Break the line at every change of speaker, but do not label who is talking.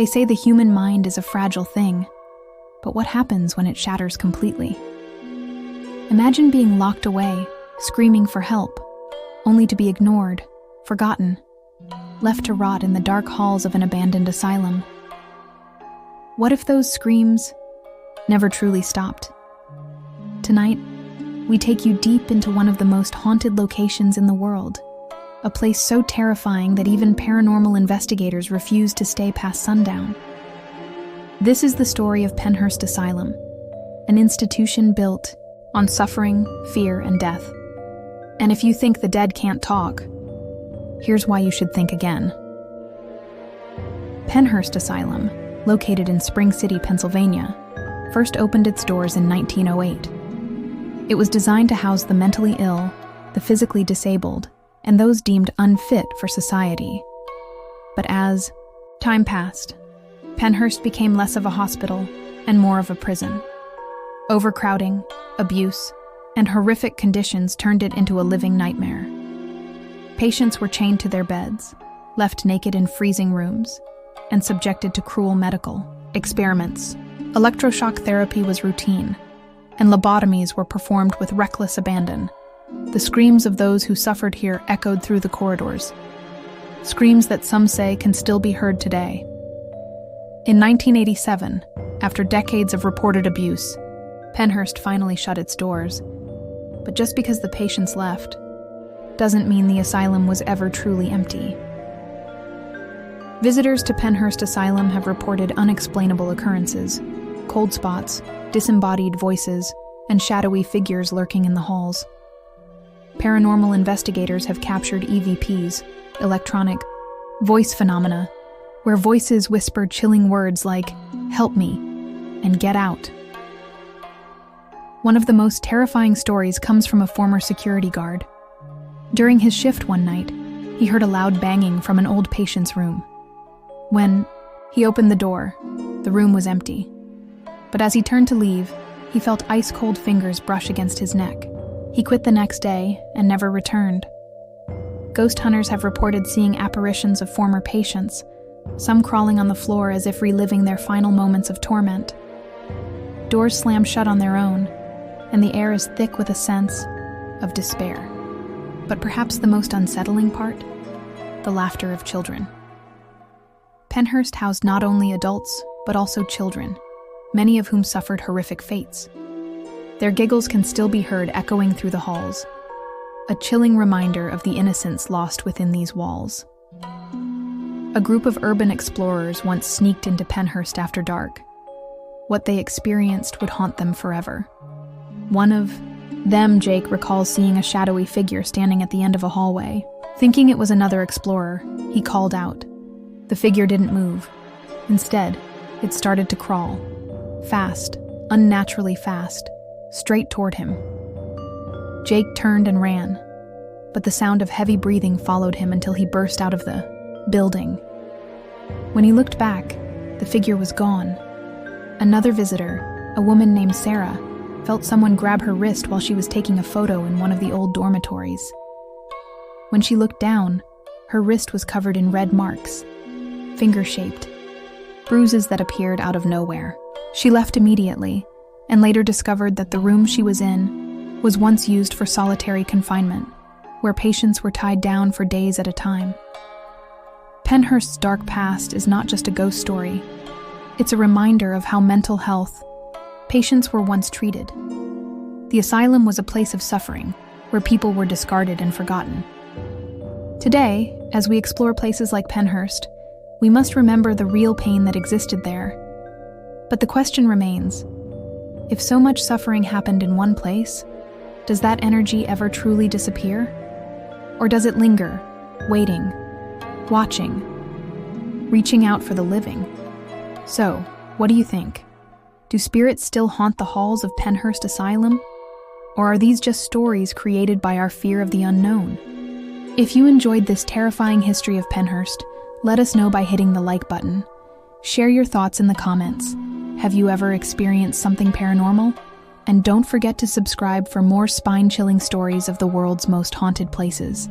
They say the human mind is a fragile thing, but what happens when it shatters completely? Imagine being locked away, screaming for help, only to be ignored, forgotten, left to rot in the dark halls of an abandoned asylum. What if those screams never truly stopped? Tonight, we take you deep into one of the most haunted locations in the world, a place so terrifying that even paranormal investigators refuse to stay past sundown. This is the story of Pennhurst Asylum, an institution built on suffering, fear, and death. And if you think the dead can't talk, here's why you should think again. Pennhurst Asylum, located in Spring City, Pennsylvania, first opened its doors in 1908. It was designed to house the mentally ill, the physically disabled, and those deemed unfit for society. But as time passed, Pennhurst became less of a hospital and more of a prison. Overcrowding, abuse, and horrific conditions turned it into a living nightmare. Patients were chained to their beds, left naked in freezing rooms, and subjected to cruel medical experiments. Electroshock therapy was routine, and lobotomies were performed with reckless abandon. The screams of those who suffered here echoed through the corridors, screams that some say can still be heard today. In 1987, after decades of reported abuse, Pennhurst finally shut its doors. But just because the patients left doesn't mean the asylum was ever truly empty. Visitors to Pennhurst Asylum have reported unexplainable occurrences, cold spots, disembodied voices, and shadowy figures lurking in the halls. Paranormal investigators have captured EVPs, electronic voice phenomena, where voices whispered chilling words like, "Help me," and "Get out." One of the most terrifying stories comes from a former security guard. During his shift one night, he heard a loud banging from an old patient's room. When he opened the door, the room was empty. But as he turned to leave, he felt ice-cold fingers brush against his neck. He quit the next day and never returned. Ghost hunters have reported seeing apparitions of former patients, some crawling on the floor as if reliving their final moments of torment. Doors slam shut on their own, and the air is thick with a sense of despair. But perhaps the most unsettling part? The laughter of children. Pennhurst housed not only adults, but also children, many of whom suffered horrific fates. Their giggles can still be heard echoing through the halls, a chilling reminder of the innocence lost within these walls. A group of urban explorers once sneaked into Pennhurst after dark. What they experienced would haunt them forever. One of them, Jake, recalls seeing a shadowy figure standing at the end of a hallway. Thinking it was another explorer, he called out. The figure didn't move. Instead, it started to crawl. Fast, unnaturally fast, straight toward him. Jake turned and ran, but the sound of heavy breathing followed him until he burst out of the building. When he looked back, the figure was gone. Another visitor, a woman named Sarah, felt someone grab her wrist while she was taking a photo in one of the old dormitories. When she looked down, her wrist was covered in red marks, finger-shaped, bruises that appeared out of nowhere. She left immediately, and later discovered that the room she was in was once used for solitary confinement, where patients were tied down for days at a time. Pennhurst's dark past is not just a ghost story. It's a reminder of how mental health patients were once treated. The asylum was a place of suffering, where people were discarded and forgotten. Today, as we explore places like Pennhurst, we must remember the real pain that existed there. But the question remains, if so much suffering happened in one place, does that energy ever truly disappear? Or does it linger, waiting, watching, reaching out for the living? So, what do you think? Do spirits still haunt the halls of Pennhurst Asylum? Or are these just stories created by our fear of the unknown? If you enjoyed this terrifying history of Pennhurst, let us know by hitting the like button. Share your thoughts in the comments. Have you ever experienced something paranormal? And don't forget to subscribe for more spine-chilling stories of the world's most haunted places.